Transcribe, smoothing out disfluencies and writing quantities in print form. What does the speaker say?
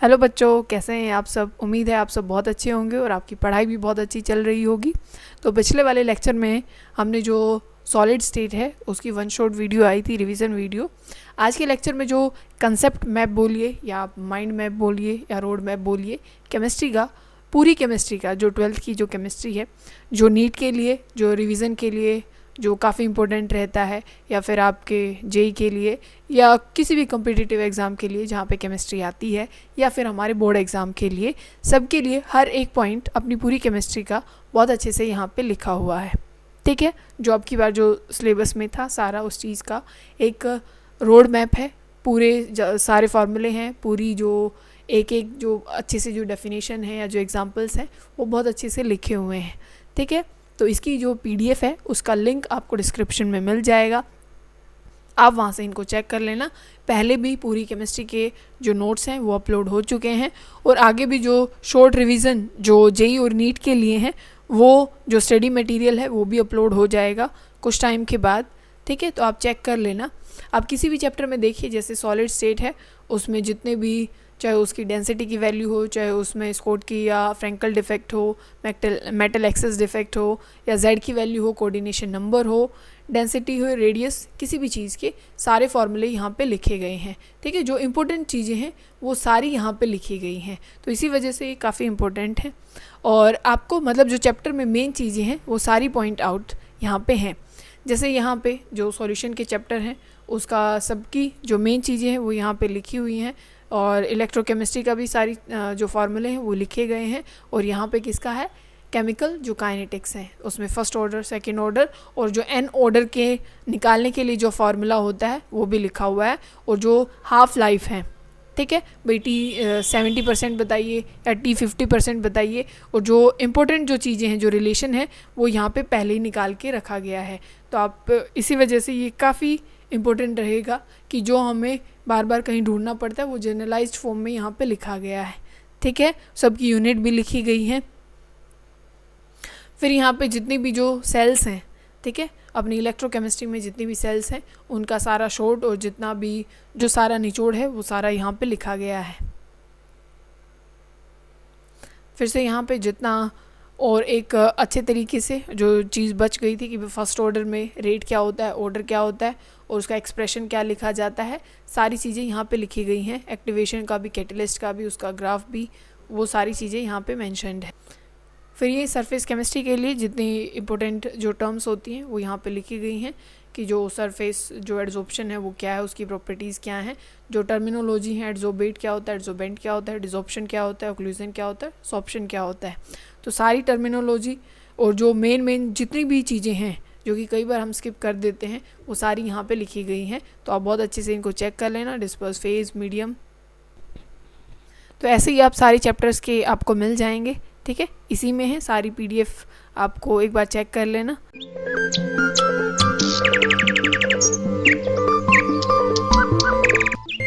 Hello बच्चों, कैसे हैं आप सब। उम्मीद है आप सब बहुत अच्छे होंगे और आपकी पढ़ाई भी बहुत अच्छी चल रही होगी। तो पिछले वाले लेक्चर में हमने जो सॉलिड स्टेट है उसकी वन शॉट वीडियो आई थी, रिवीजन वीडियो। आज के लेक्चर में जो कंसेप्ट मैप बोलिए या आप माइंड मैप बोलिए या रोड मैप बोलिए, केमिस्ट्री का, पूरी केमिस्ट्री का, जो 12th की जो केमिस्ट्री है, जो नीट के लिए, जो रिवीजन के लिए जो काफ़ी इम्पोर्टेंट रहता है, या फिर आपके जेई के लिए या किसी भी कॉम्पिटिटिव एग्ज़ाम के लिए जहाँ पे केमिस्ट्री आती है, या फिर हमारे बोर्ड एग्ज़ाम के लिए, सबके लिए हर एक पॉइंट अपनी पूरी केमिस्ट्री का बहुत अच्छे से यहाँ पे लिखा हुआ है। ठीक है, जो अब की बार जो सिलेबस में था सारा उस चीज़ का एक रोड मैप है। पूरे सारे फार्मूले हैं, पूरी जो एक एक जो अच्छे से जो डेफिनेशन है या जो एग्जांपल्स हैं वो बहुत अच्छे से लिखे हुए हैं। ठीक है, तो इसकी जो पीडीएफ है उसका लिंक आपको डिस्क्रिप्शन में मिल जाएगा, आप वहाँ से इनको चेक कर लेना। पहले भी पूरी केमिस्ट्री के जो नोट्स हैं वो अपलोड हो चुके हैं, और आगे भी जो शॉर्ट रिवीजन जो जेई और नीट के लिए हैं वो जो स्टडी मटेरियल है वो भी अपलोड हो जाएगा कुछ टाइम के बाद। ठीक है, तो आप चेक कर लेना। आप किसी भी चैप्टर में देखिए, जैसे सॉलिड स्टेट है उसमें जितने भी, चाहे उसकी डेंसिटी की वैल्यू हो, चाहे उसमें स्कोट की या फ्रैंकल डिफेक्ट हो, मेटल एक्सेस डिफेक्ट हो, या जेड की वैल्यू हो, कोऑर्डिनेशन नंबर हो, डेंसिटी हो, रेडियस, किसी भी चीज़ के सारे फॉर्मूले यहाँ पे लिखे गए हैं। ठीक है, जो इम्पोर्टेंट चीज़ें हैं वो सारी यहाँ पे लिखी गई हैं, तो इसी वजह से ये काफ़ी इम्पोर्टेंट है। और आपको मतलब जो चैप्टर में मेन चीज़ें हैं वो सारी पॉइंट आउट यहाँ पे हैं। जैसे यहाँ पे जो सॉल्यूशन के चैप्टर हैं उसका सबकी जो मेन चीज़ें हैं वो यहाँ पे लिखी हुई हैं, और इलेक्ट्रोकेमिस्ट्री का भी सारी जो फार्मूले हैं वो लिखे गए हैं। और यहाँ पे किसका है, केमिकल जो काइनेटिक्स है उसमें फर्स्ट ऑर्डर, सेकंड ऑर्डर, और जो एन ऑर्डर के निकालने के लिए जो फार्मूला होता है वो भी लिखा हुआ है। और जो हाफ लाइफ है, ठीक है भाई, टी 70% बताइए या टी 50% बताइए, और जो इम्पोर्टेंट जो चीज़ें हैं, जो रिलेशन है, वो यहाँ पे पहले ही निकाल के रखा गया है। तो आप इसी वजह से ये काफ़ी इम्पोर्टेंट रहेगा कि जो हमें बार बार कहीं ढूंढना पड़ता है वो जनरलाइज्ड फॉर्म में यहाँ पे लिखा गया है। ठीक है, सबकी यूनिट भी लिखी गई है। फिर यहाँ पे जितनी भी जो सेल्स हैं, ठीक है, अपनी इलेक्ट्रोकेमिस्ट्री में जितनी भी सेल्स हैं उनका सारा शॉर्ट और जितना भी जो सारा निचोड़ है वो सारा यहाँ पे लिखा गया है। फिर से यहाँ पे जितना और एक अच्छे तरीके से जो चीज़ बच गई थी कि फर्स्ट ऑर्डर में रेट क्या होता है, ऑर्डर क्या होता है और उसका एक्सप्रेशन क्या लिखा जाता है, सारी चीज़ें यहाँ पे लिखी गई हैं। एक्टिवेशन का भी, कैटलिस्ट का भी, उसका ग्राफ भी, वो सारी चीज़ें यहाँ पे मेंशन्ड है। फिर ये सरफेस केमिस्ट्री के लिए जितनी इम्पोर्टेंट जो टर्म्स होती हैं वो यहाँ पे लिखी गई हैं कि जो सरफेस जो एड्जॉर्प्शन है वो क्या है, उसकी प्रॉपर्टीज़ क्या हैं, जो टर्मिनोलॉजी है, एड्जॉर्बेट क्या होता है, एड्जॉर्बेंट क्या होता है, डिसॉर्प्शन क्या होता है, ओक्लूजन क्या होता है, सॉर्प्शन क्या होता है, तो सारी टर्मिनोलॉजी और जो मेन जितनी भी चीज़ें हैं जो कि कई बार हम स्किप कर देते हैं वो सारी यहाँ पे लिखी गई हैं। तो आप बहुत अच्छे से इनको चेक कर लेना, डिस्पर्स, फेज, मीडियम। तो ऐसे ही आप सारी चैप्टर्स के आपको मिल जाएंगे। ठीक है, इसी में है सारी पीडीएफ, आपको एक बार चेक कर लेना।